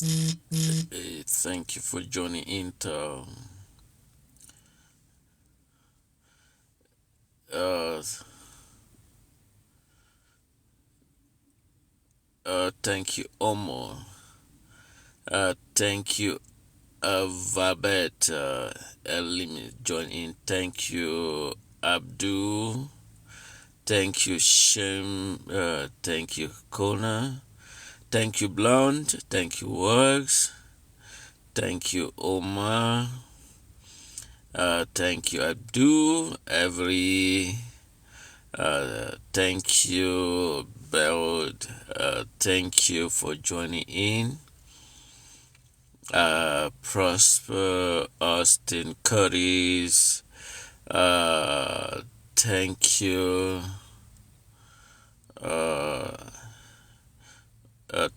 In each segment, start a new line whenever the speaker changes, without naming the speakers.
Thank you for joining in. Uh, Thank you, Omo. Thank you, Vabet. Let me join in. Thank you, Abdul. Thank you, Shem. Thank you, Kona. Thank you, Blonde. Thank you, Works. Thank you, Omar. Thank you, Abdul. Thank you, Beld. Thank you for joining in. Prosper, Austin, Curtis. Uh, Thank you. Uh,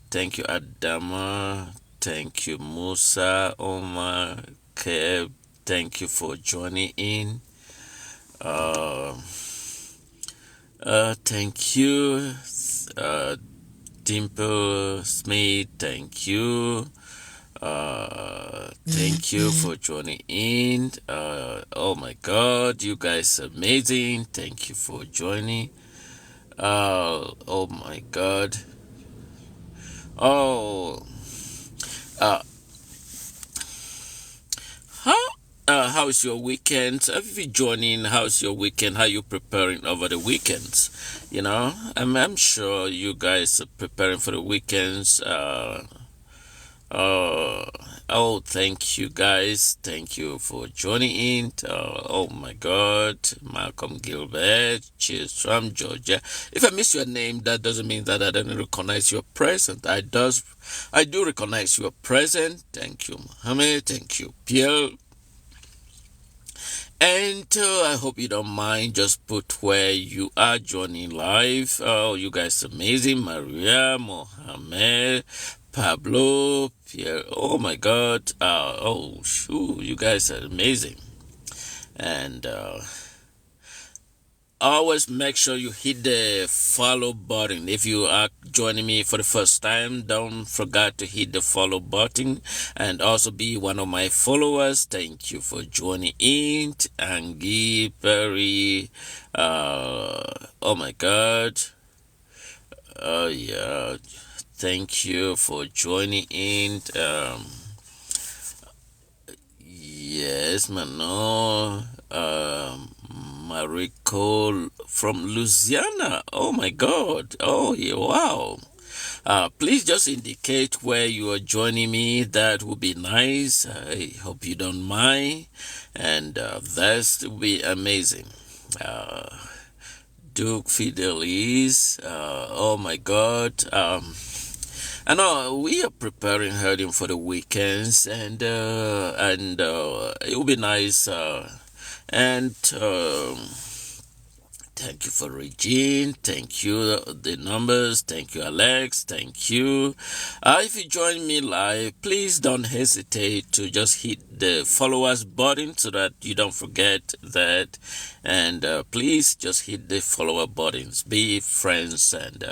Thank you, Adama. Thank you, Musa, Omar, Keb. Thank you for joining in. Uh, thank you, uh, Dimple Smith. Thank you. Thank you for joining in. Oh my God, you guys are amazing. Thank you for joining. Oh my God. Oh, uh, how how is your weekend? Have you joining? How's your weekend? How you preparing over the weekends? I'm sure you guys are preparing for the weekends. Uh, oh, thank you guys. Thank you for joining in. Oh my God, Malcolm Gilbert. Cheers from Georgia. If I miss your name, that doesn't mean that I don't recognize your present. I do recognize your present. Thank you, Mohammed. Thank you, Pierre. And I hope you don't mind. Just put where you are joining live. Oh, you guys amazing. Maria, Mohammed, Pablo, Pierre. Oh my God. Oh, shoo. You guys are amazing. And always make sure you hit the follow button. If you are joining me for the first time, don't forget to hit the follow button and also be one of my followers. Thank you for joining in. Angie Perry. Oh my God. Yeah. Thank you for joining in. Yes, Mano. Mariko from Louisiana. Oh my God. Oh, yeah, wow. Please just indicate where you are joining me. That would be nice. I hope you don't mind. And that will be amazing. Uh, Duke Fidelis. Oh my God. I know we are preparing heading for the weekends, and it will be nice. And Thank you for Regine. Thank you, the numbers. Thank you, Alex. Thank you. If you join me live, please don't hesitate to just hit the followers button so that you don't forget that. And please just hit the follower buttons. Be friends and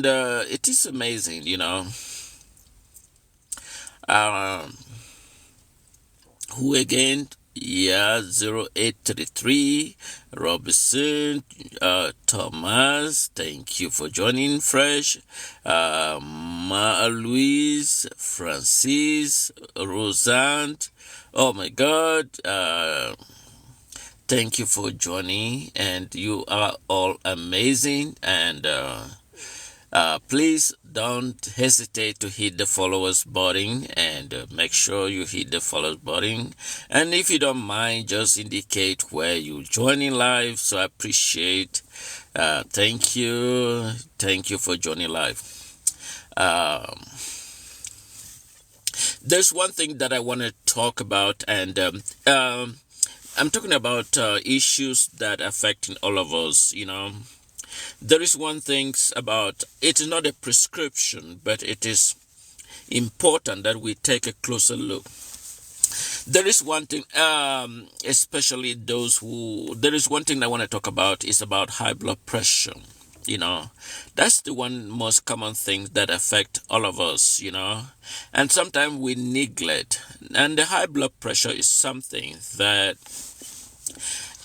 it is amazing. Um, who again? Yeah, 0833 Robinson, Thomas. Thank you for joining fresh. Ma Louise, Francis, Rosanne. Oh my God. Thank you for joining, and you are all amazing. And please don't hesitate to hit the followers button and make sure you hit the followers button. And if you don't mind, just indicate where you're joining live. So I appreciate. Thank you. Thank you for joining live. Um, there's one thing that I want to talk about, and I'm talking about issues that affecting all of us. There is one thing about it is not a prescription, but it is important that we take a closer look. There is one thing, especially those who. There is one thing I want to talk about is about high blood pressure. You know, that's the one most common thing that affect all of us, and sometimes we neglect. And the high blood pressure is something that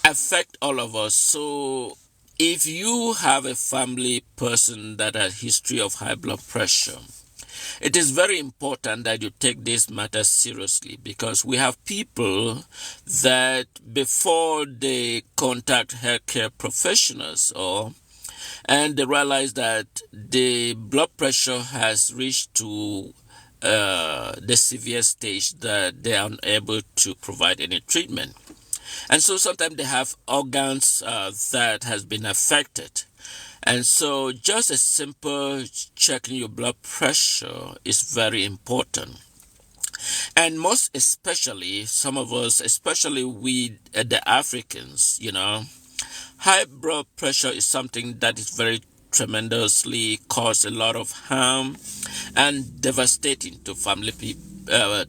affect all of us. So if you have a family person that has history of high blood pressure, it is very important that you take this matter seriously, because we have people that before they contact healthcare professionals and they realize that the blood pressure has reached to the severe stage that they are unable to provide any treatment. And so sometimes they have organs that has been affected. And so just a simple checking your blood pressure is very important. And most especially, some of us, especially we, the Africans, high blood pressure is something that is very tremendously cause a lot of harm and devastating to family people,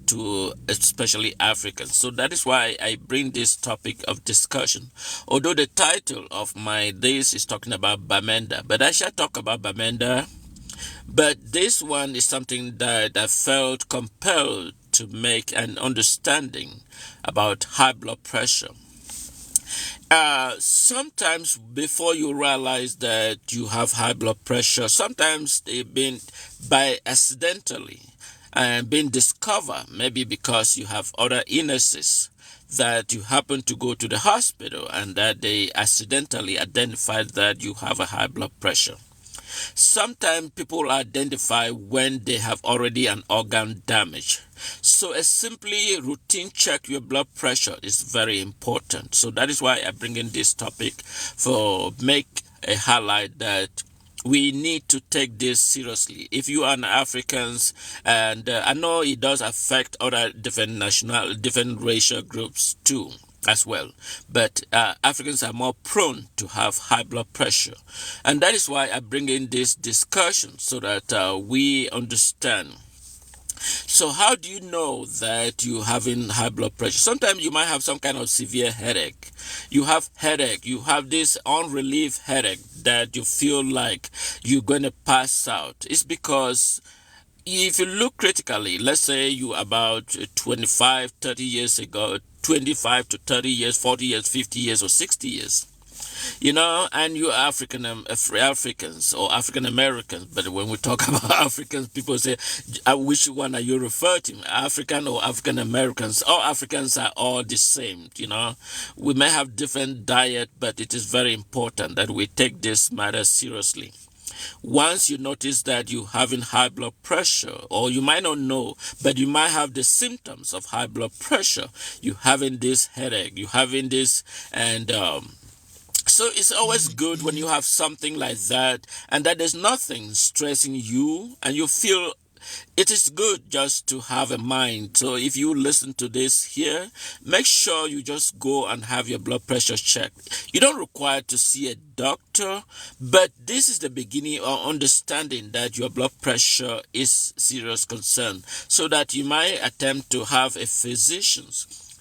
to especially Africans. So that is why I bring this topic of discussion. Although the title of this is talking about Bamenda, but I shall talk about Bamenda. But this one is something that I felt compelled to make an understanding about high blood pressure. Sometimes before you realize that you have high blood pressure, sometimes they've been by accidentally and been discovered, maybe because you have other illnesses that you happen to go to the hospital and that they accidentally identified that you have a high blood pressure. Sometimes people identify when they have already an organ damage. So a simply routine check your blood pressure is very important. So that is why I bring in this topic for make a highlight that we need to take this seriously. If you are an Africans, and I know it does affect other different racial groups too as well, but Africans are more prone to have high blood pressure, and that is why I bring in this discussion so that we understand. So how do you know that you're having high blood pressure? Sometimes you might have some kind of severe headache. You have headache. You have this unrelieved headache that you feel like you're going to pass out. It's because if you look critically, let's say you about 25, 30 years ago, 25 to 30 years, 40 years, 50 years, or 60 years, and you Africans or African Americans. But when we talk about Africans, people say, which one are you referring to? African or African Americans? All Africans are all the same, We may have different diet, but it is very important that we take this matter seriously. Once you notice that you're having high blood pressure, or you might not know, but you might have the symptoms of high blood pressure, you're having this headache, you're having this, and so it's always good when you have something like that and that there's nothing stressing you and you feel it is good just to have a mind. So if you listen to this here, make sure you just go and have your blood pressure checked. You don't require to see a doctor, but this is the beginning of understanding that your blood pressure is serious concern, so that you might attempt to have a physician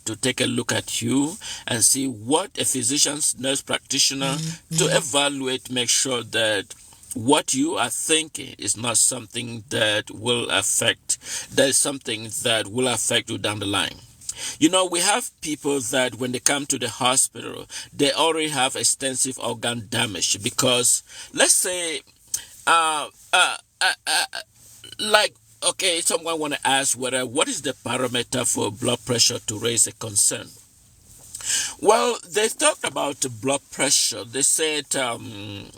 to take a look at you and see what a physician's nurse practitioner to evaluate, make sure that what you are thinking is not something that will affect, that is something that will affect you down the line. We have people that when they come to the hospital, they already have extensive organ damage because, let's say, like, okay, someone want to ask what is the parameter for blood pressure to raise a concern? Well, they talked about blood pressure. They said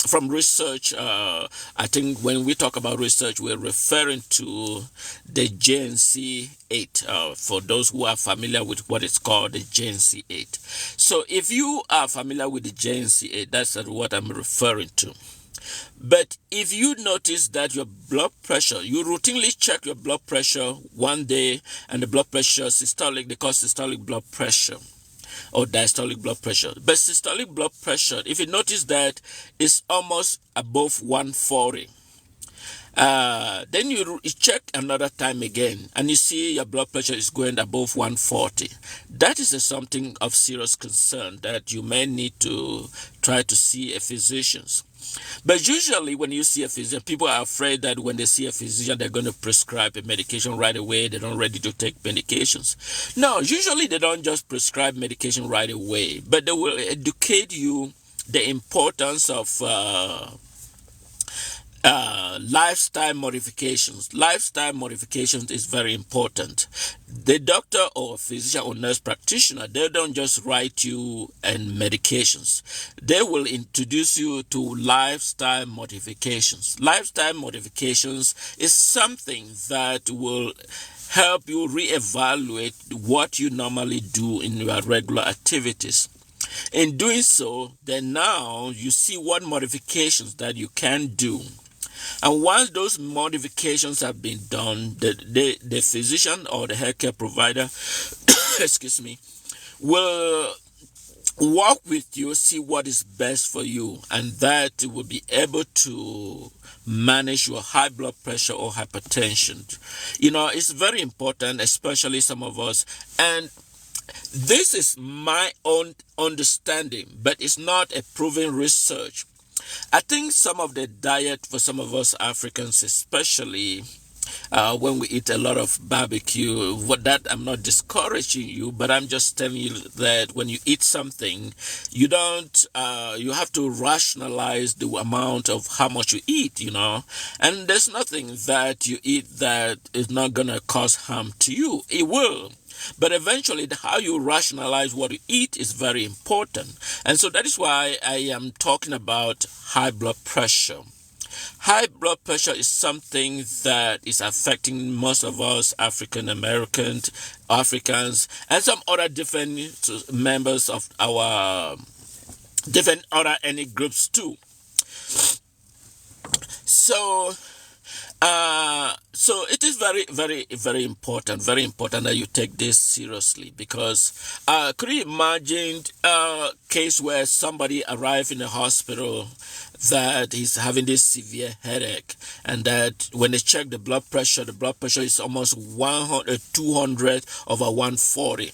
from research, I think when we talk about research, we're referring to the JNC8, for those who are familiar with what it's called, the JNC8. So if you are familiar with the JNC8, that's what I'm referring to. But if you notice that your blood pressure, you routinely check your blood pressure one day and the blood pressure systolic, they call systolic blood pressure or diastolic blood pressure. But systolic blood pressure, if you notice that it's almost above 140, then you check another time again and you see your blood pressure is going above 140. That is something of serious concern that you may need to try to see a physician. But usually, when you see a physician, people are afraid that when they see a physician, they're going to prescribe a medication right away. They're not ready to take medications. No, usually they don't just prescribe medication right away, but they will educate you the importance of lifestyle modifications. Lifestyle modifications is very important. The doctor or physician or nurse practitioner, they don't just write you and medications. They will introduce you to lifestyle modifications. Lifestyle modifications is something that will help you reevaluate what you normally do in your regular activities. In doing so, then now you see what modifications that you can do. And once those modifications have been done, the physician or the healthcare provider, excuse me, will work with you, see what is best for you, and that will be able to manage your high blood pressure or hypertension. It's very important, especially some of us. And this is my own understanding, but it's not a proven research. I think some of the diet for some of us Africans, especially when we eat a lot of barbecue, what that I'm not discouraging you, but I'm just telling you that when you eat something, you don't, you have to rationalize the amount of how much you eat. And there's nothing that you eat that is not going to cause harm to you. It will. But eventually, how you rationalize what you eat is very important. And so that is why I am talking about high blood pressure. High blood pressure is something that is affecting most of us African Americans, Africans, and some other different members of our different other ethnic groups too. So so it is very, very, very important that you take this seriously, because could you imagine a case where somebody arrived in the hospital that he's having this severe headache, and that when they check the blood pressure is almost 100, 200 over 140.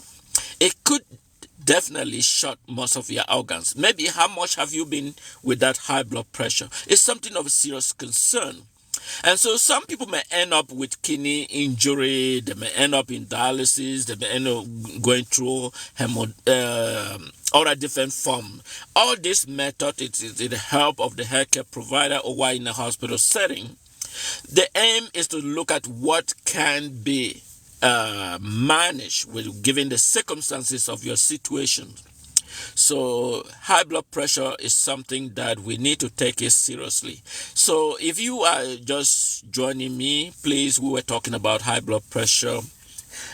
It could definitely shut most of your organs. Maybe how much have you been with that high blood pressure? It's something of a serious concern. And so some people may end up with kidney injury, they may end up in dialysis, they may end up going through other different form. All this method is the help of the healthcare provider or while in a hospital setting. The aim is to look at what can be managed with given the circumstances of your situation. So high blood pressure is something that we need to take it seriously. So if you are just joining me, please, we were talking about high blood pressure.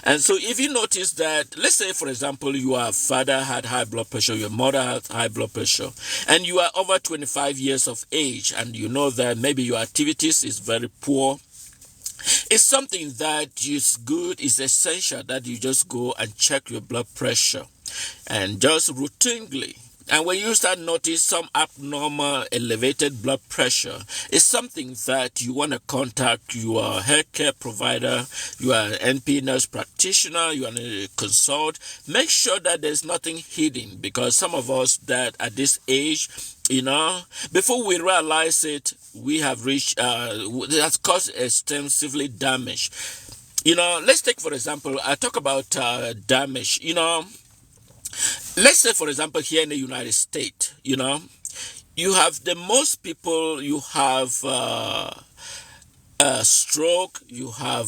And so if you notice that, let's say, for example, your father had high blood pressure, your mother had high blood pressure, and you are over 25 years of age, and you know that maybe your activities is very poor, it's something that is good, is essential that you just go and check your blood pressure, and just routinely. And when you start notice some abnormal elevated blood pressure, it's something that you want to contact your healthcare provider, your NP nurse practitioner, you want to consult. Make sure that there's nothing hidden, because some of us that at this age, before we realize it, we have reached, it has caused extensively damage. Let's take, for example, I talk about damage. Let's say, for example, here in the United States, you have the most people, you have stroke, you have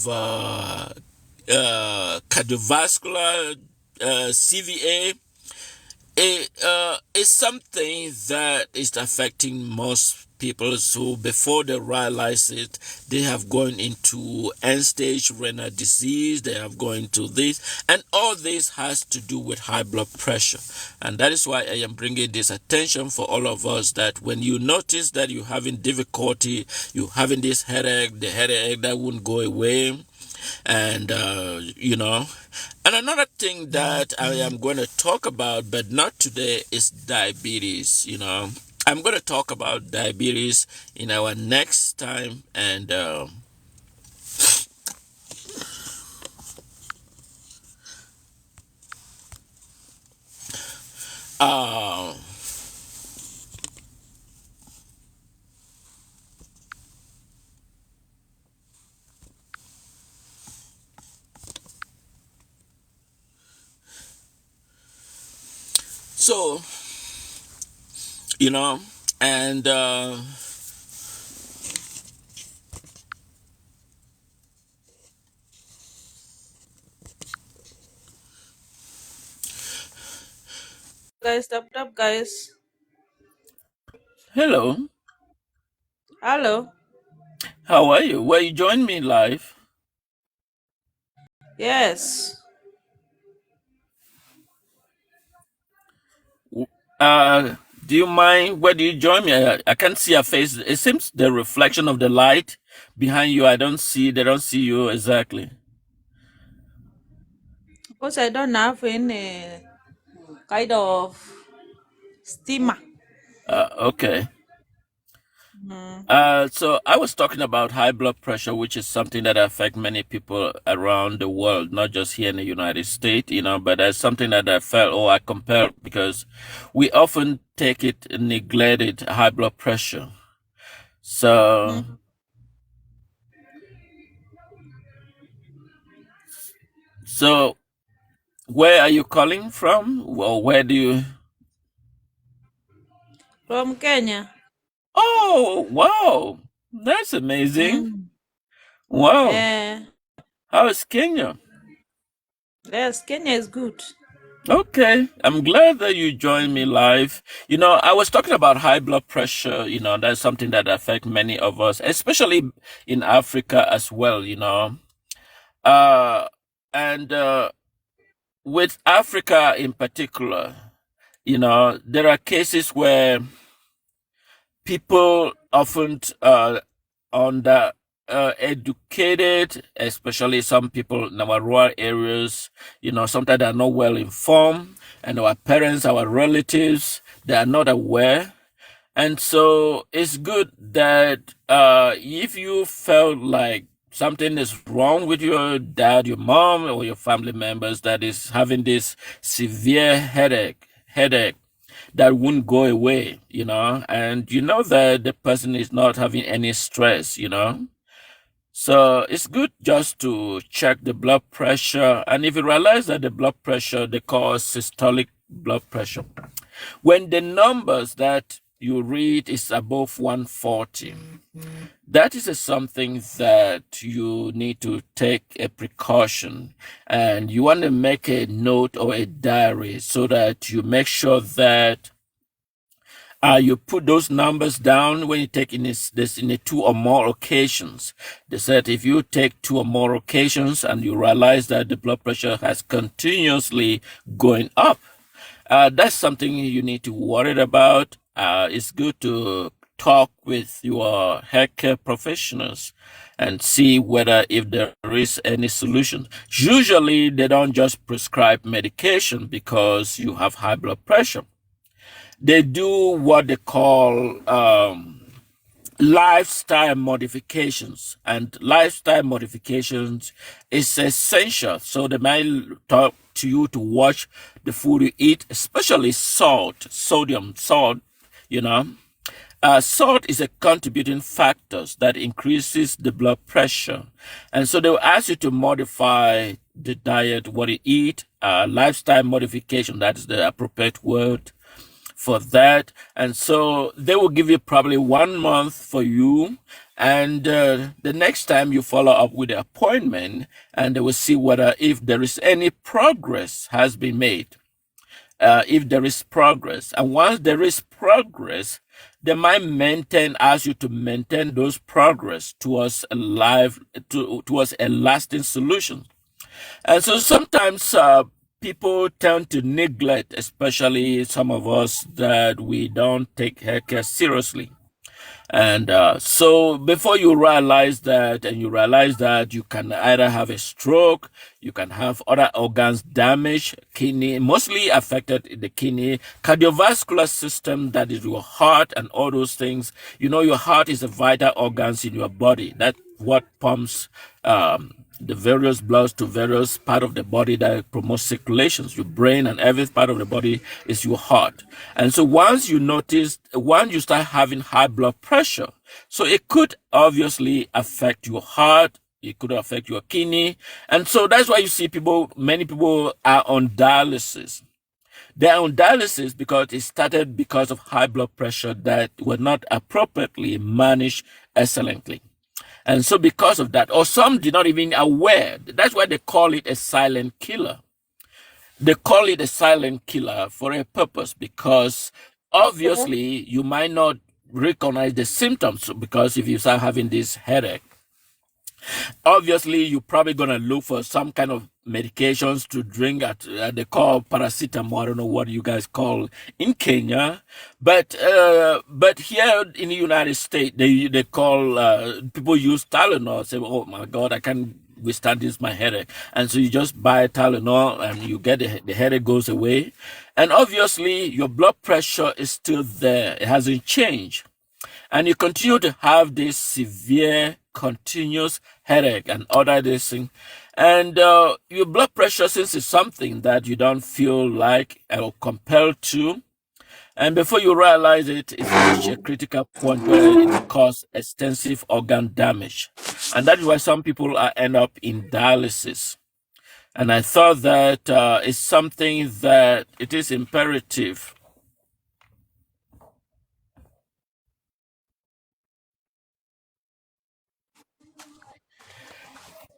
cardiovascular, CVA. It's something that is affecting most people. So before they realize it, they have gone into end-stage renal disease, they have gone into this, and all this has to do with high blood pressure. And that is why I am bringing this attention for all of us, that when you notice that you're having difficulty, you're having this headache, the headache that won't go away, and and another thing that I am going to talk about, but not today, is diabetes. I'm going to talk about diabetes in our next time, and uh, So, you know, and
Guys, tap tap guys.
hello,
Hello.
how are you? Well, you join me live.
Yes.
Uh, do you mind? Where do you join me? I can't see your face. It seems the reflection of the light behind you. I don't see. They don't see you exactly.
Because I don't have any kind of steamer.
Okay.
Mm.
So I was talking about high blood pressure, which is something that affects many people around the world, not just here in the United States, but that's something that I felt, I compare because we often take it neglected high blood pressure. So,
Mm.
so where are you calling from? Well, where do you?
From Kenya.
Oh, wow. That's amazing.
Mm.
Wow.
Yeah.
How is Kenya?
Yes, Kenya is good.
Okay, I'm glad that you joined me live. I was talking about high blood pressure, that's something that affects many of us, especially in Africa as well. Uh, and with Africa in particular, there are cases where people often under educated, especially some people in our rural areas, sometimes they are not well informed, and our parents, our relatives, they are not aware. And so it's good that if you felt like something is wrong with your dad, your mom, or your family members that is having this severe headache that won't go away, and you know that the person is not having any stress. So it's good just to check the blood pressure. And if you realize that the blood pressure, they call systolic blood pressure, when the numbers that you read is above 140, that is something that you need to take a precaution, and you want to make a note or a diary so that you make sure that you put those numbers down when you take this in a two or more occasions. They said if you take two or more occasions and you realize that the blood pressure has continuously going up, that's something you need to worry about. It's good to talk with your healthcare professionals and see whether if there is any solution. Usually, they don't just prescribe medication because you have high blood pressure. They do what they call lifestyle modifications, and lifestyle modifications is essential. So they might talk to you to watch the food you eat, especially salt. you know Salt is a contributing factor that increases the blood pressure, and so they will ask you to modify the diet, what you eat. Lifestyle modification, that is the appropriate word for that. And so they will give you probably 1 month for you. And the next time you follow up with the appointment, and they will see whether if there is any progress has been made. If there is progress, and once there is progress, they might ask you to maintain those progress towards a lasting solution. And so sometimes people tend to neglect, especially some of us, that we don't take healthcare seriously. And so before you realize that, and you realize that you can either have a stroke, you can have other organs damaged, kidney, mostly affected in the kidney, cardiovascular system, that is your heart and all those things. Your heart is a vital organs in your body. That's what pumps the various bloods to various part of the body that promotes circulations. Your brain and every part of the body is your heart. And so once you start having high blood pressure, so it could obviously affect your heart, it could affect your kidney. And so that's why you see many people are on dialysis. They're on dialysis because it started because of high blood pressure that were not appropriately managed excellently. And so because of that, or some did not even aware, that's why they call it a silent killer. They call it a silent killer for a purpose because obviously you might not recognize the symptoms because if you start having this headache, obviously you're probably going to look for some kind of medications to drink at they call paracetamol. I don't know what you guys call in Kenya, but here in the United States they call people use Tylenol. Say, oh my God, I can't withstand this my headache, and so you just buy Tylenol and you get the headache goes away, and obviously your blood pressure is still there. It hasn't changed, and you continue to have this severe continuous headache and other this thing, and your blood pressure, since it's something that you don't feel like or compelled to, and before you realize it, it's reached a critical point where it causes extensive organ damage, and that is why some people end up in dialysis. And I thought that it's something that it is imperative.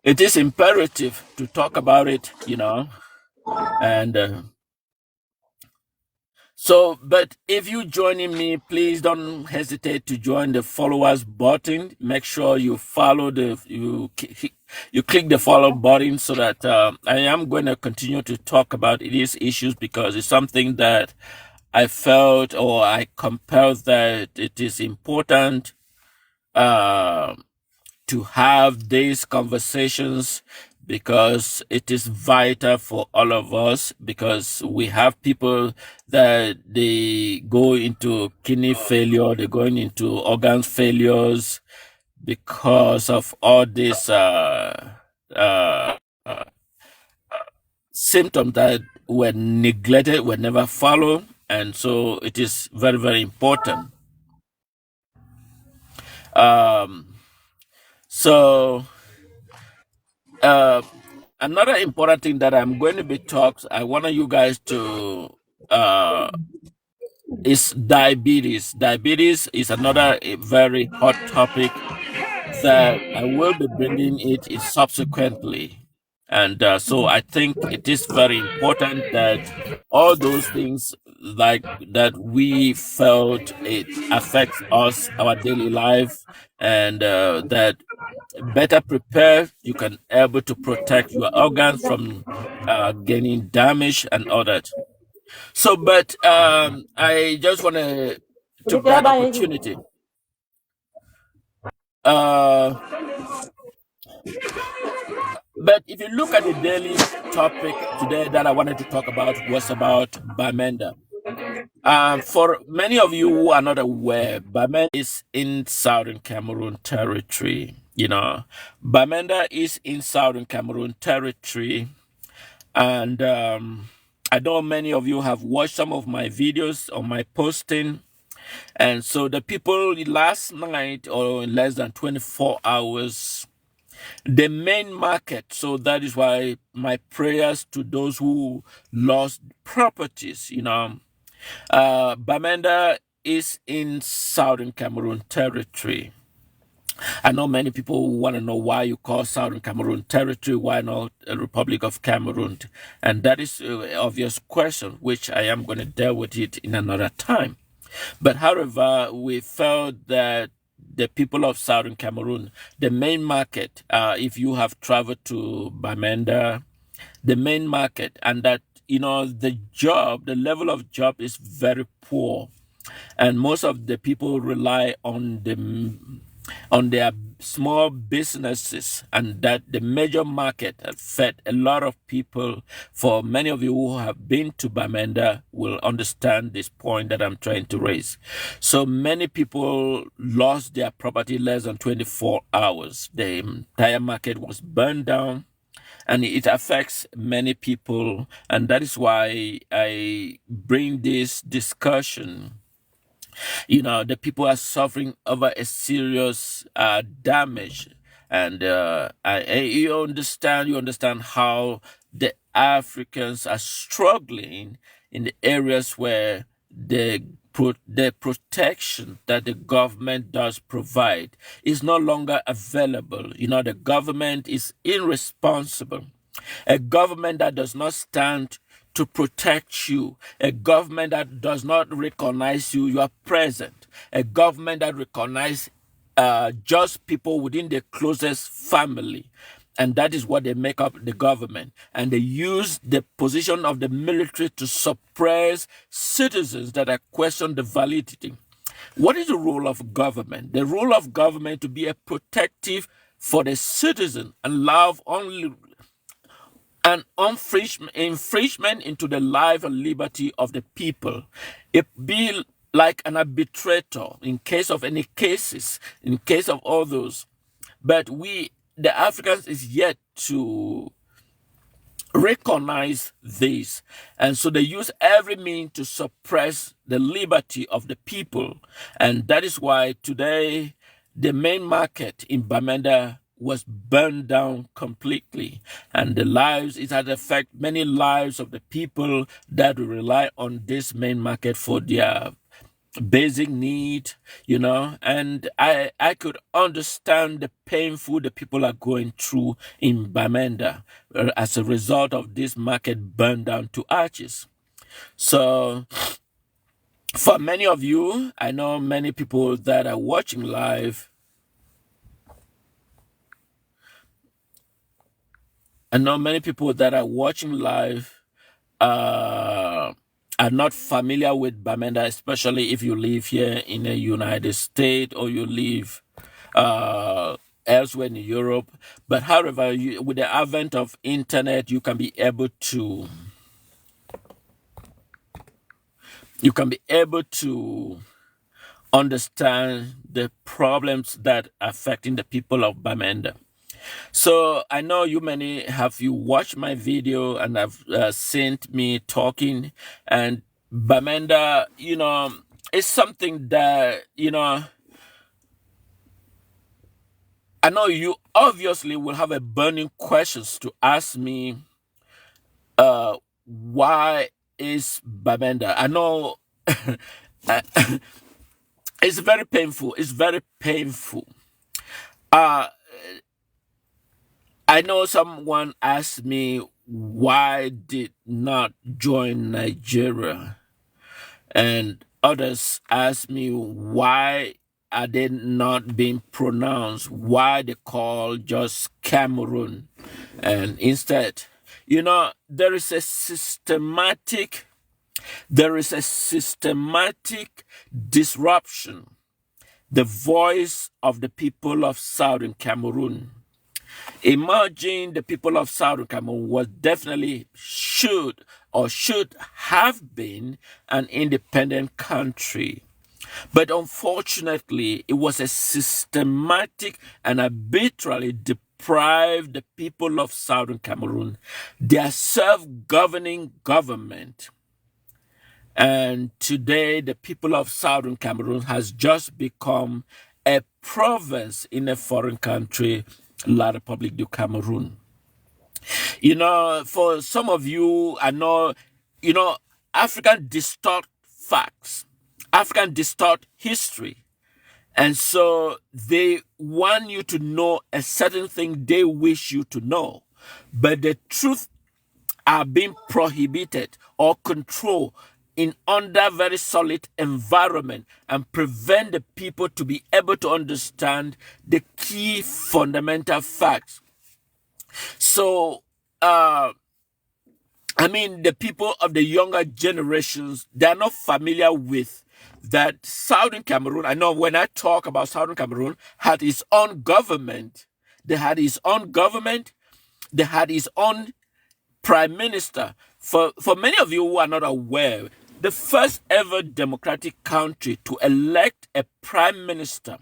It is imperative to talk about it, and so, but if you joining me, please don't hesitate to join the followers button. Make sure you follow you click the follow button so that I am going to continue to talk about these issues because it's something that I felt or I compelled that it is important uh, to have these conversations because it is vital for all of us because we have people that they go into kidney failure, they're going into organ failures because of all these uh, symptoms that were neglected, were never followed. And so it is very, very important. Um, so uh, another important thing that I'm going to be talks, I want you guys to uh, is diabetes. Diabetes is another very hot topic that I will be bringing it in subsequently. And so I think it is very important that all those things like that we felt it affects us, our daily life, and that better prepared, you can able to protect your organs from getting damaged and all that. So, but I just want to took that opportunity. Uh, but if you look at the daily topic today that I wanted to talk about was about Bamenda. For many of you who are not aware, Bamenda is in southern Cameroon territory. Bamenda is in southern Cameroon territory. And I know many of you have watched some of my videos on my posting. And so the people last night or in less than 24 hours, the main market. So that is why my prayers to those who lost properties, Bamenda is in southern Cameroon territory. I know many people want to know why you call Southern Cameroon territory, why not a Republic of Cameroon? And that is an obvious question, which I am going to deal with it in another time. But however, we felt that the people of Southern Cameroon, the main market, if you have traveled to Bamenda, the main market, and that, the level of job is very poor. And most of the people rely on their small businesses, and that the major market has fed a lot of people. For many of you who have been to Bamenda will understand this point that I'm trying to raise. So many people lost their property less than 24 hours. The entire market was burned down, and it affects many people, and that is why I bring this discussion. The people are suffering over a serious damage, and you understand how the Africans are struggling in the areas where the protection that the government does provide is no longer available. The government is irresponsible. A government that does not stand to protect you, a government that does not recognize you are present, a government that recognizes just people within the closest family. And that is what they make up the government. And they use the position of the military to suppress citizens that are question the validity. What is the role of government? The role of government to be a protective for the citizen and love only an infringement into the life and liberty of the people. It be like an arbitrator in case of any cases, in case of all those. But we, the Africans, is yet to recognize this. And so they use every means to suppress the liberty of the people. And that is why today the main market in Bamenda was burned down completely. And it had affected many lives of the people that rely on this main market for their basic need, and I could understand the painful the people are going through in Bamenda as a result of this market burned down to ashes. So for many of you, I know many people that are watching live. Are not familiar with Bamenda, especially if you live here in the United States or you live elsewhere in Europe. But however, with the advent of internet, you can be able to understand the problems that are affecting the people of Bamenda. So I know you watched my video and have seen me talking, and Bamenda, is something that, I know you obviously will have a burning questions to ask me, why is Bamenda? I know it's very painful. I know someone asked me why did not join Nigeria, and others asked me why are they not being pronounced, why they call just Cameroon, and instead, there is a systematic disruption the voice of the people of Southern Cameroon. Imagine the people of Southern Cameroon was definitely should have been an independent country. But unfortunately, it was a systematic and arbitrarily deprived the people of Southern Cameroon their self-governing government. And today, the people of Southern Cameroon has just become a province in a foreign country, La République du Cameroon. For some of you, I know, African distort facts. African distort history. And so they want you to know a certain thing they wish you to know. But the truth are being prohibited or controlled in under very solid environment and prevent the people to be able to understand the key fundamental facts. So, the people of the younger generations, they are not familiar with that Southern Cameroon. I know when I talk about Southern Cameroon, had its own government. They had its own government. They had its own prime minister. For many of you who are not aware, the first ever democratic country to elect a prime minister,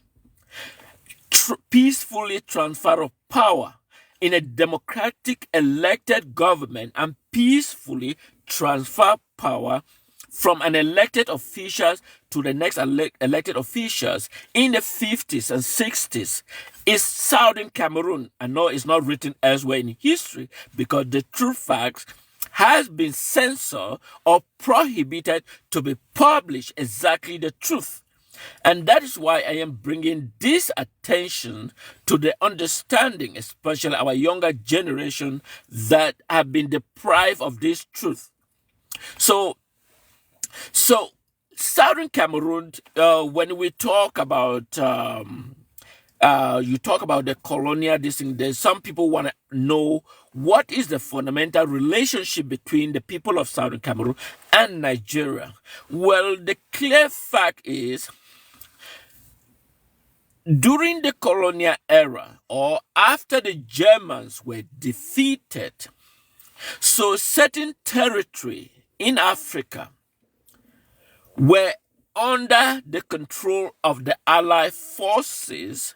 peacefully transfer of power in a democratic elected government and peacefully transfer power from an elected officials to the next elected officials in the 50s and 60s is Southern Cameroon. I know it's not written elsewhere in history because the true facts has been censored or prohibited to be published exactly the truth. And that is why I am bringing this attention to the understanding, especially our younger generation that have been deprived of this truth. So, Southern Cameroon, when we talk about you talk about the colonial this thing, there's some people want to know what is the fundamental relationship between the people of Southern Cameroon and Nigeria. Well, the clear fact is, during the colonial era or after the Germans were defeated, so certain territory in Africa were under the control of the Allied forces.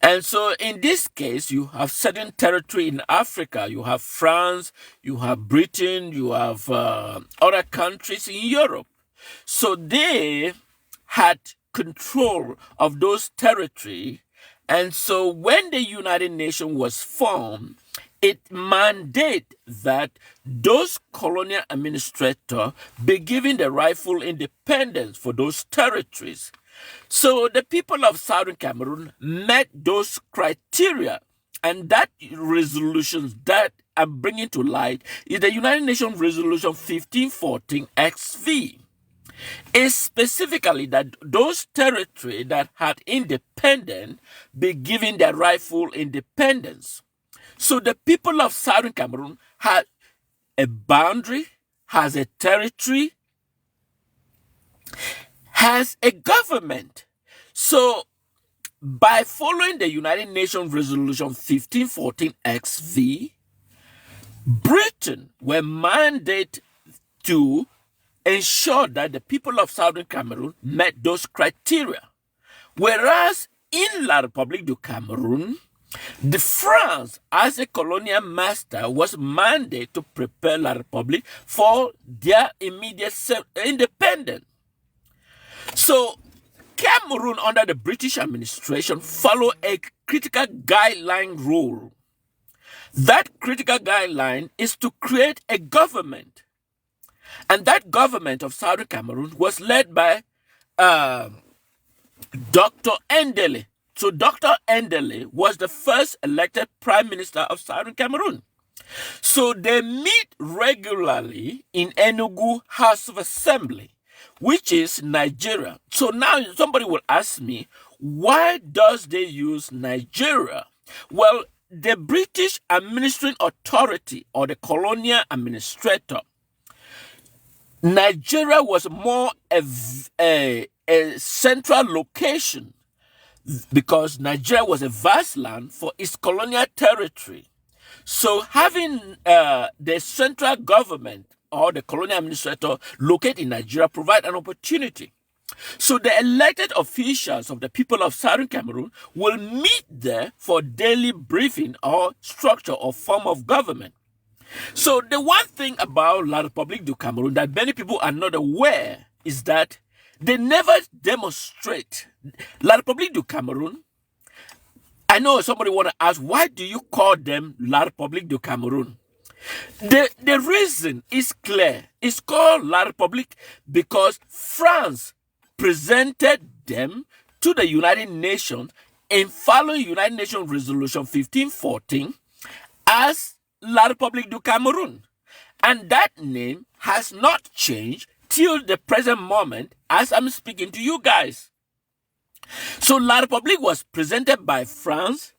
And so in this case, you have certain territory in Africa. You have France, you have Britain, you have other countries in Europe. So they had control of those territory. And so when the United Nations was formed, it mandated that those colonial administrators be given the rightful independence for those territories. So the people of Southern Cameroon met those criteria, and that resolution that I'm bringing to light is the United Nations Resolution 1514 XV. Is specifically that those territories that had independence be given their rightful independence. So the people of Southern Cameroon had a boundary, has a territory, has a government. So by following the United Nations Resolution 1514 XV, Britain were mandated to ensure that the people of Southern Cameroon met those criteria. Whereas in La République du Cameroon, the France, as a colonial master, was mandated to prepare La République for their immediate independence. So Cameroon, under the British administration, followed a critical guideline rule. That critical guideline is to create a government. And that government of Southern Cameroon was led by Dr. Endele. So Dr. Endele was the first elected prime minister of Southern Cameroon. So they meet regularly in Enugu House of Assembly, which is Nigeria. So now somebody will ask me, why does they use Nigeria? Well, the British administering authority or the colonial administrator, Nigeria was more a central location because Nigeria was a vast land for its colonial territory. So having the central government or the colonial administrator located in Nigeria provide an opportunity. So the elected officials of the people of Southern Cameroon will meet there for daily briefing or structure or form of government. So the one thing about La République du Cameroon that many people are not aware is that they never demonstrate. La République du Cameroon, I know somebody want to ask, why do you call them La République du Cameroon? The reason is clear. It's called La République because France presented them to the United Nations in following United Nations Resolution 1514 as La République du Cameroon. And that name has not changed till the present moment as I'm speaking to you guys. So La République was presented by France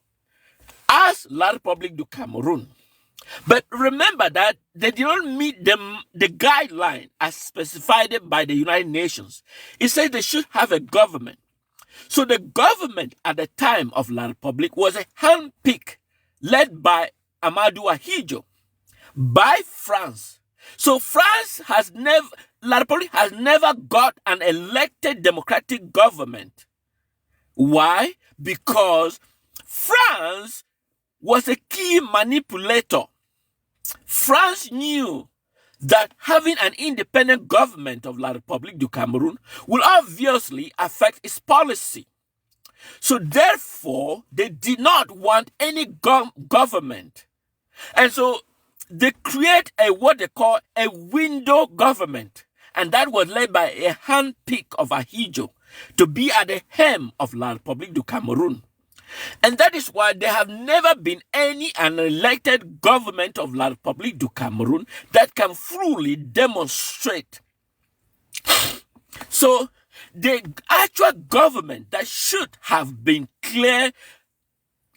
as La République du Cameroon. But remember that they did not meet the guideline as specified by the United Nations. It said they should have a government. So the government at the time of La République was a handpick led by Amadou Ahidjo by France. So La République has never got an elected democratic government. Why? Because France was a key manipulator. France knew that having an independent government of La République du Cameroon will obviously affect its policy. So therefore, they did not want any government. And so they create what they call a window government. And that was led by a handpick of Ahijo to be at the helm of La République du Cameroon. And that is why there have never been any unelected government of La République du Cameroon that can fully demonstrate. So the actual government that should have been clear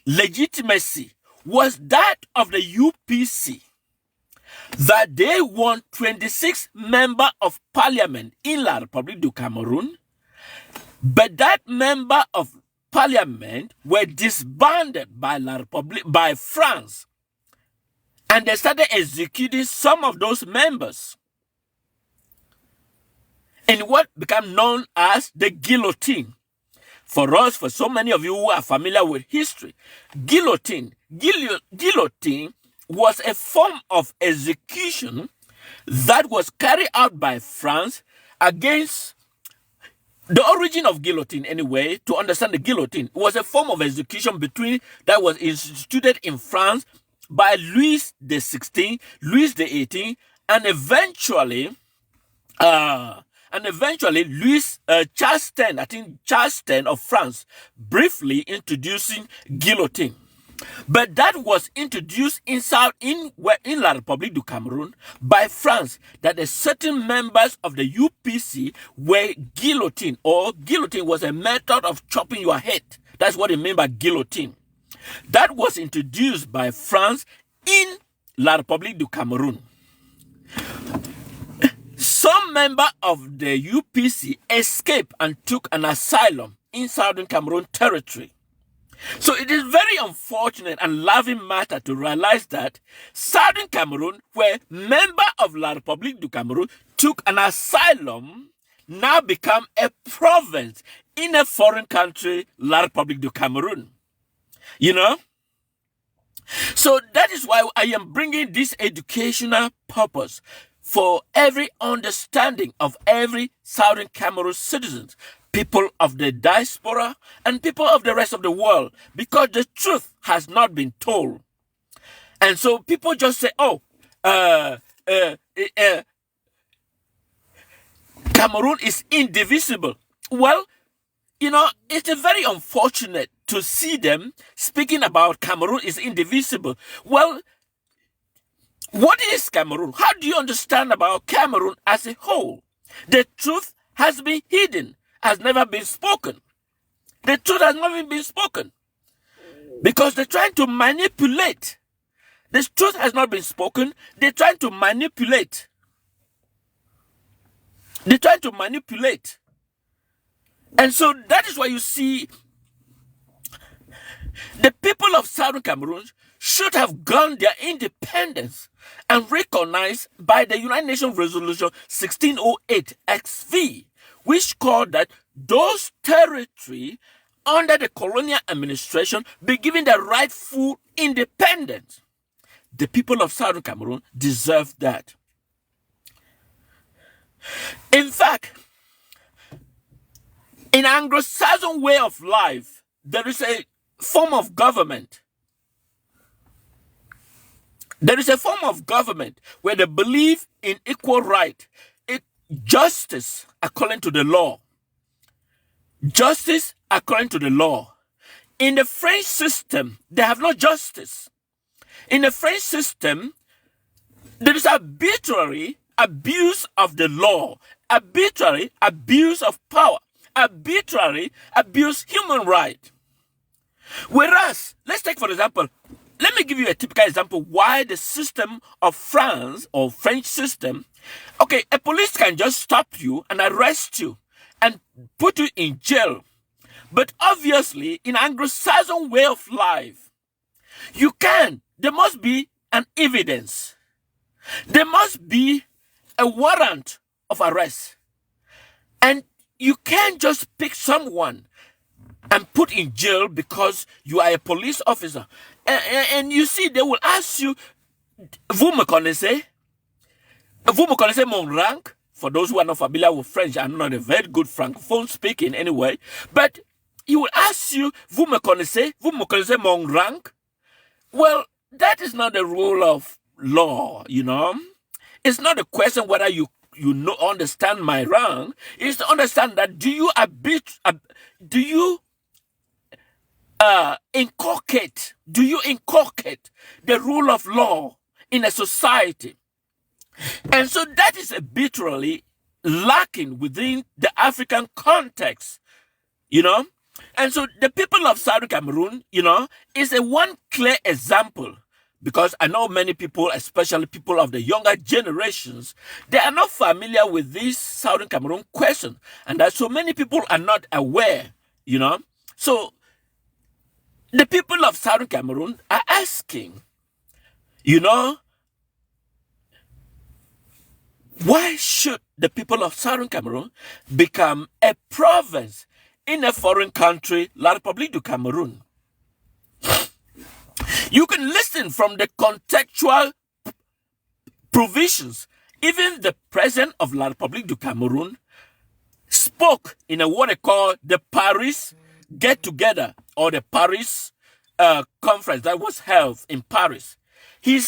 legitimacy was that of the UPC, that they won 26 members of parliament in La République du Cameroon, but that member of parliament were disbanded by France, and they started executing some of those members in what became known as the guillotine. For so many of you who are familiar with history, guillotine was a form of execution that was carried out by France against the origin of guillotine. Anyway, to understand the guillotine, was a form of execution that was instituted in France by Louis XVI, Louis XVIII, and eventually Louis Charles X, I think Charles X of France, briefly introducing guillotine. But that was introduced in La République du Cameroon by France, that a certain members of the UPC were guillotined, or guillotine was a method of chopping your head. That's what it meant by guillotine. That was introduced by France in La République du Cameroon. Some member of the UPC escaped and took an asylum in Southern Cameroon territory. So it is very unfortunate and laughing matter to realize that Southern Cameroon, where member of La République du Cameroon took an asylum, now become a province in a foreign country, La République du Cameroon. You know? So that is why I am bringing this educational purpose for every understanding of every Southern Cameroon citizen, people of the diaspora, and people of the rest of the world, because the truth has not been told. And so people just say, Cameroon is indivisible. Well, you know, it's very unfortunate to see them speaking about Cameroon is indivisible. Well, what is Cameroon? How do you understand about Cameroon as a whole? The truth has been hidden, has never been spoken. The truth has never been spoken because they're trying to manipulate. The truth has not been spoken. They're trying to manipulate. They're trying to manipulate. And so that is why you see the people of Southern Cameroon should have gained their independence and recognized by the United Nations Resolution 1608 XV, which called that those territories under the colonial administration be given the rightful independence. The people of Southern Cameroon deserve that. In fact, in Anglo-Saxon way of life, there is a form of government. There is a form of government where they believe in equal right, justice according to the law. Justice according to the law. In the French system, they have no justice. In the French system, there is arbitrary abuse of the law, arbitrary abuse of power, arbitrary abuse human right. Whereas, let's take for example, let me give you a typical example why the system of France or French system, okay, a police can just stop you and arrest you and put you in jail. But obviously, in Anglo-Saxon way of life, there must be an evidence. There must be a warrant of arrest. And you can't just pick someone and put in jail because you are a police officer. And you see, they will ask you, vous me connaissez? Vous me connaissez mon rank? For those who are not familiar with French, I'm not a very good francophone speaking anyway. But he will ask you, vous me connaissez? Vous me connaissez mon rank? Well, that is not the rule of law, it's not a question whether you know understand my rank. It's to understand that do you inculcate the rule of law in a society? And so that is arbitrarily lacking within the African context, And so the people of Southern Cameroon, is a one clear example, because I know many people, especially people of the younger generations, they are not familiar with this Southern Cameroon question, and that so many people are not aware, So the people of Southern Cameroon are asking, why should the people of Southern Cameroon become a province in a foreign country, La République du Cameroun? You can listen from the contextual provisions. Even the president of La République du Cameroun spoke in what they call the Paris get-together, or the Paris conference that was held in Paris. He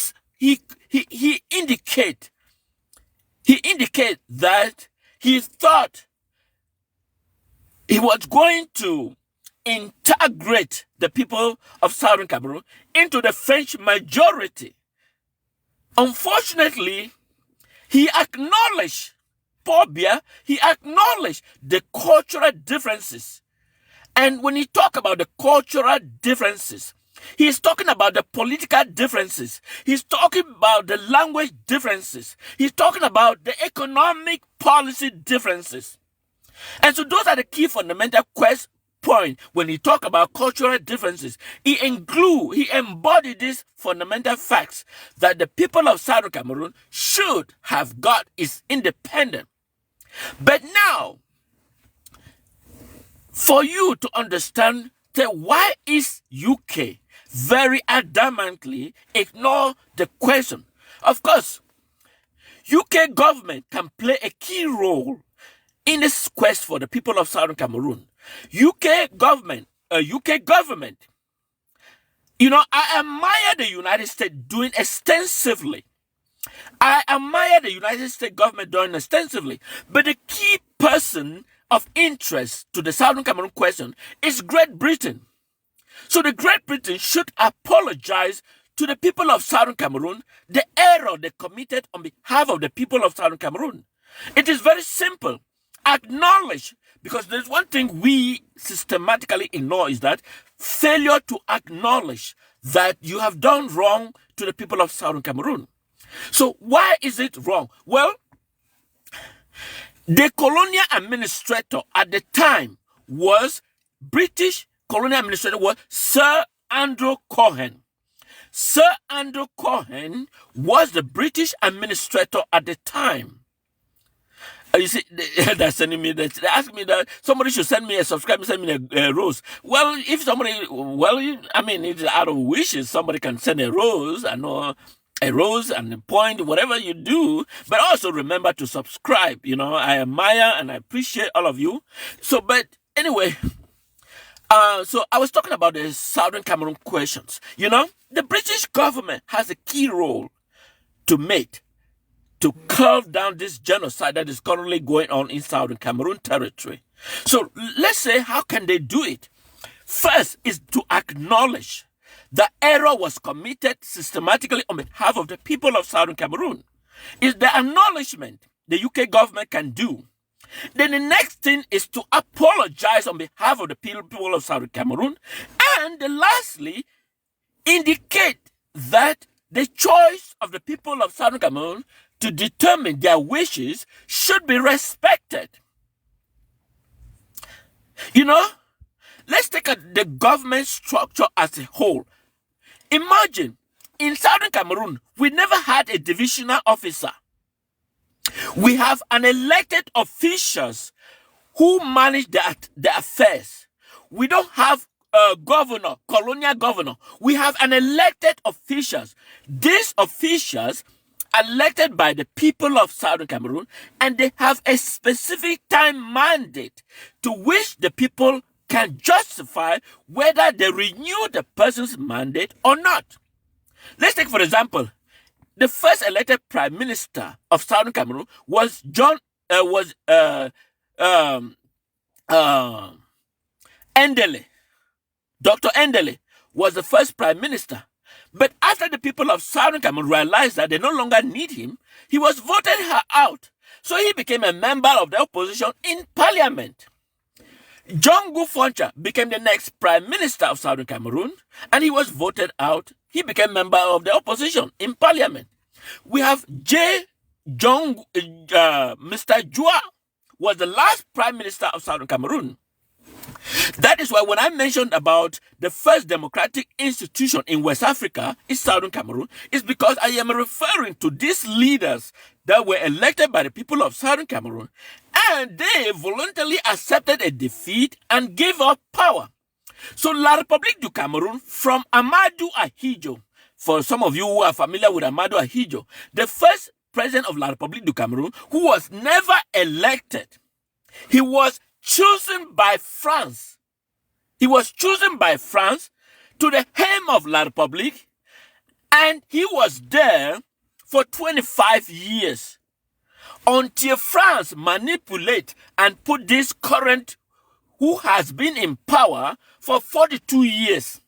indicate that he thought he was going to integrate the people of Southern Cameroon into the French majority. Unfortunately, he acknowledged, Paul Biya, he acknowledged the cultural differences. And when he talks about the cultural differences, he's talking about the political differences. He's talking about the language differences. He's talking about the economic policy differences. And so those are the key fundamental point when he talk about cultural differences. He embodied these fundamental facts that the people of Southern Cameroon should have got its independence. But now, for you to understand that why is UK very adamantly ignore the question. Of course, UK government can play a key role in this quest for the people of Southern Cameroon. UK government, I admire the United States doing extensively. I admire the United States government doing extensively. But the key person of interest to the Southern Cameroon question is Great Britain. So the Great Britain should apologize to the people of Southern Cameroon the error they committed on behalf of the people of Southern Cameroon. It is very simple. Acknowledge, because there's one thing we systematically ignore, is that failure to acknowledge that you have done wrong to the people of Southern Cameroon. So why is it wrong? Well, the colonial administrator at the time was British colonial administrator was Sir Andrew Cohen. Sir Andrew Cohen was the British administrator at the time. You see, they're sending me that. They asked me that somebody should send me a subscribe, send me a rose. Well, if somebody, it's out of wishes, somebody can send a rose. I know a rose and a point, whatever you do. But also remember to subscribe. I admire and I appreciate all of you. So, but anyway, so I was talking about the Southern Cameroon questions. The British government has a key role to make to curb down this genocide that is currently going on in Southern Cameroon territory. So let's say, how can they do it? First is to acknowledge the error was committed systematically on behalf of the people of Southern Cameroon. Is the acknowledgement the UK government can do. Then the next thing is to apologize on behalf of the people of Southern Cameroon. And lastly, indicate that the choice of the people of Southern Cameroon to determine their wishes should be respected. Let's take the government structure as a whole. Imagine, in Southern Cameroon, we never had a divisional officer. We have an elected officials who manage the affairs. We don't have a governor, colonial governor. We have an elected officials. These officials elected by the people of Southern Cameroon, and they have a specific time mandate to which the people can justify whether they renew the person's mandate or not. Let's take, for example, the first elected prime minister of Southern Cameroon was Endele. Dr. Endele was the first prime minister. But after the people of Southern Cameroon realized that they no longer need him, he was voted out. So he became a member of the opposition in parliament. John Gufoncha became the next prime minister of Southern Cameroon, and he was voted out. He became member of the opposition in parliament. We have Mr. Jua was the last prime minister of Southern Cameroon. That is why when I mentioned about the first democratic institution in West Africa is Southern Cameroon, it's because I am referring to these leaders that were elected by the people of Southern Cameroon, and they voluntarily accepted a defeat and gave up power. So La République du Cameroon from Amadou Ahidjo, for some of you who are familiar with Amadou Ahidjo, the first president of La République du Cameroon, who was never elected. He was chosen by France. He was chosen by France to the helm of La République, and he was there for 25 years until France manipulate and put this current who has been in power for 42 years.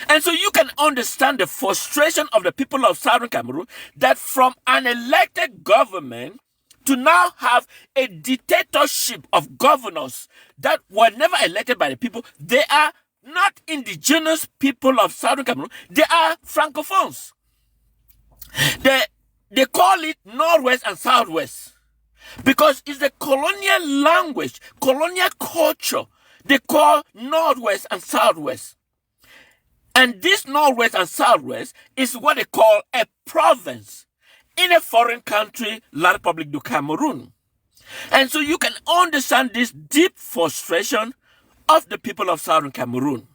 And so you can understand the frustration of the people of Southern Cameroon that from an elected government to now have a dictatorship of governors that were never elected by the people. They are not indigenous people of Southern Cameroon. They are francophones. They call it Northwest and Southwest because it's the colonial language, colonial culture. They call Northwest and Southwest. And this Northwest and Southwest is what they call a province in a foreign country, La République du Cameroon. And so you can understand this deep frustration of the people of Southern Cameroon.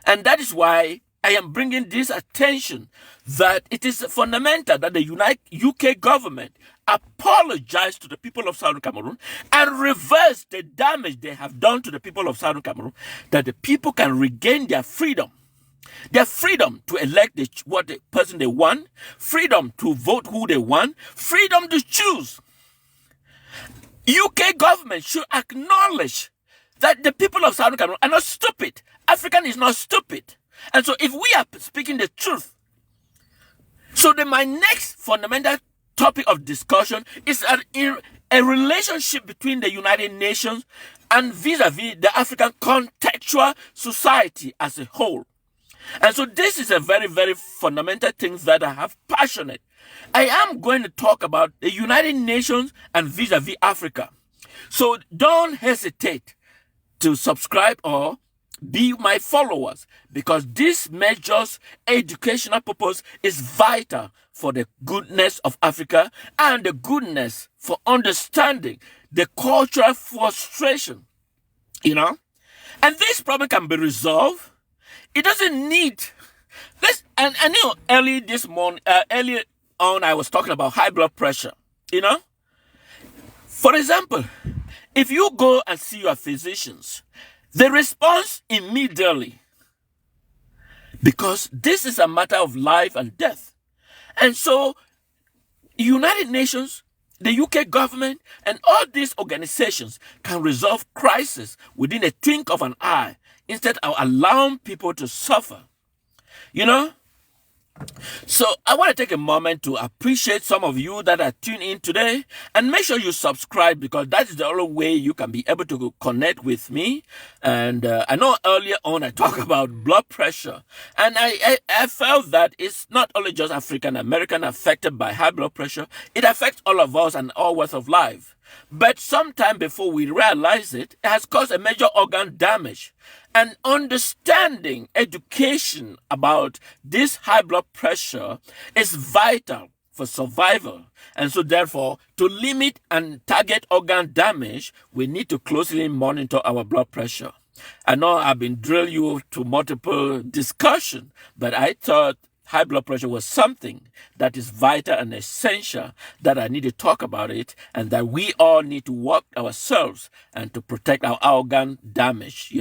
And that is why I am bringing this attention that it is fundamental that the UK government apologize to the people of Southern Cameroon and reverse the damage they have done to the people of Southern Cameroon, that the people can regain their freedom. Their freedom to elect the person they want, freedom to vote who they want, freedom to choose. UK government should acknowledge that the people of Southern Cameroon are not stupid. African is not stupid. And so if we are speaking the truth, my next fundamental topic of discussion is a relationship between the United Nations and vis-a-vis the African contextual society as a whole. And so this is a very, very fundamental thing that I have passionate. I am going to talk about the United Nations and vis-a-vis Africa. So don't hesitate to subscribe or be my followers, because this measures educational purpose is vital for the goodness of Africa and the goodness for understanding the cultural frustration, And this problem can be resolved. It doesn't need this. And I know early on, I was talking about high blood pressure. For example, if you go and see your physicians, the response immediately, because this is a matter of life and death. And so, United Nations, the UK government, and all these organizations can resolve crisis within a twinkle of an eye, instead of allowing people to suffer. So I want to take a moment to appreciate some of you that are tuned in today, and make sure you subscribe, because that is the only way you can be able to connect with me. And I know earlier on I talked about blood pressure, and I felt that it's not only just African American affected by high blood pressure, it affects all of us and all walks of life. But sometime before we realize it, it has caused a major organ damage. And understanding education about this high blood pressure is vital for survival. And so therefore, to limit and target organ damage, we need to closely monitor our blood pressure. I know I've been drilling you to multiple discussions, but I thought high blood pressure was something that is vital and essential, that I need to talk about it, and that we all need to work ourselves and to protect our organ damage,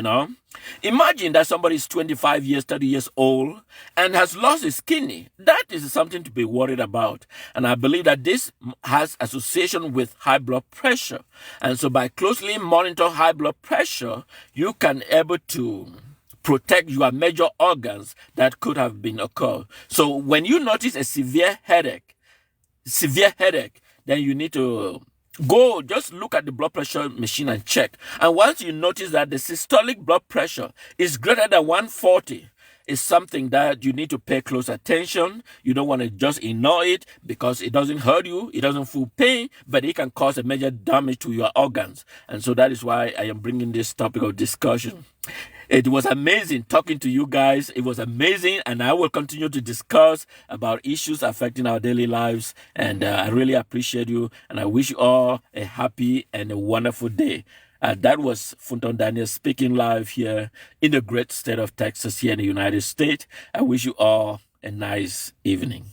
Imagine that somebody is 25 years, 30 years old and has lost his kidney. That is something to be worried about. And I believe that this has association with high blood pressure. And so by closely monitor high blood pressure, you can able to protect your major organs that could have been occurred. So when you notice a severe headache, then you need to go just look at the blood pressure machine and check. And once you notice that the systolic blood pressure is greater than 140, it's something that you need to pay close attention. You don't want to just ignore it because it doesn't hurt you, it doesn't feel pain, but it can cause a major damage to your organs. And so that is why I am bringing this topic of discussion. It was amazing talking to you guys. It was amazing, and I will continue to discuss about issues affecting our daily lives. And I really appreciate you, and I wish you all a happy and a wonderful day. That was Funton Daniel speaking live here in the great state of Texas here in the United States. I wish you all a nice evening.